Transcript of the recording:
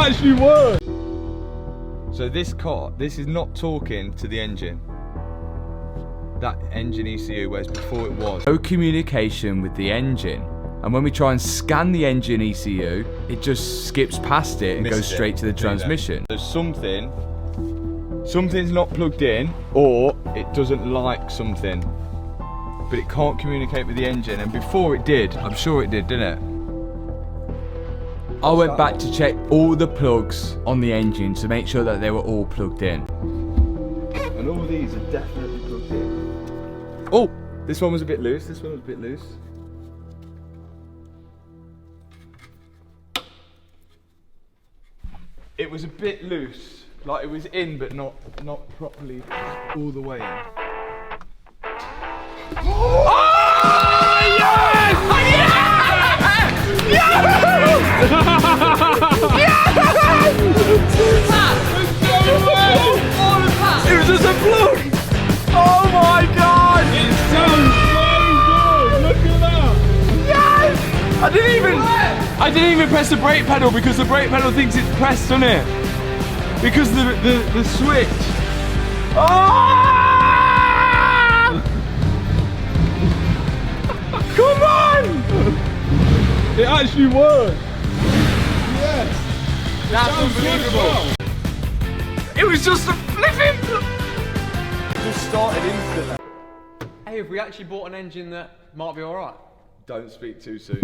actually worked! So this is not talking to the engine. That engine ECU, whereas before it was. No communication with the engine. And when we try and scan the engine ECU, it just skips past it and goes straight to the transmission. There's something's not plugged in, or it doesn't like something, but it can't communicate with the engine. And before it did, I'm sure it did, didn't it? I went back to check all the plugs on the engine to make sure that they were all plugged in. And all these are definitely plugged in. Oh, this one was a bit loose, this one was a bit loose. It was a bit loose, like it was in but not properly all the way in. Oh, yes! Yes! It was just a plug! Oh my god! It sounds so good! Look at that! Yes! I didn't even press the brake pedal because the brake pedal thinks it's pressed, doesn't it? Because the switch. Ah! Come on! It actually worked. Yes. That's unbelievable. It was just a flipping. It just started instantly. Hey, have we actually bought an engine that might be alright? Don't speak too soon.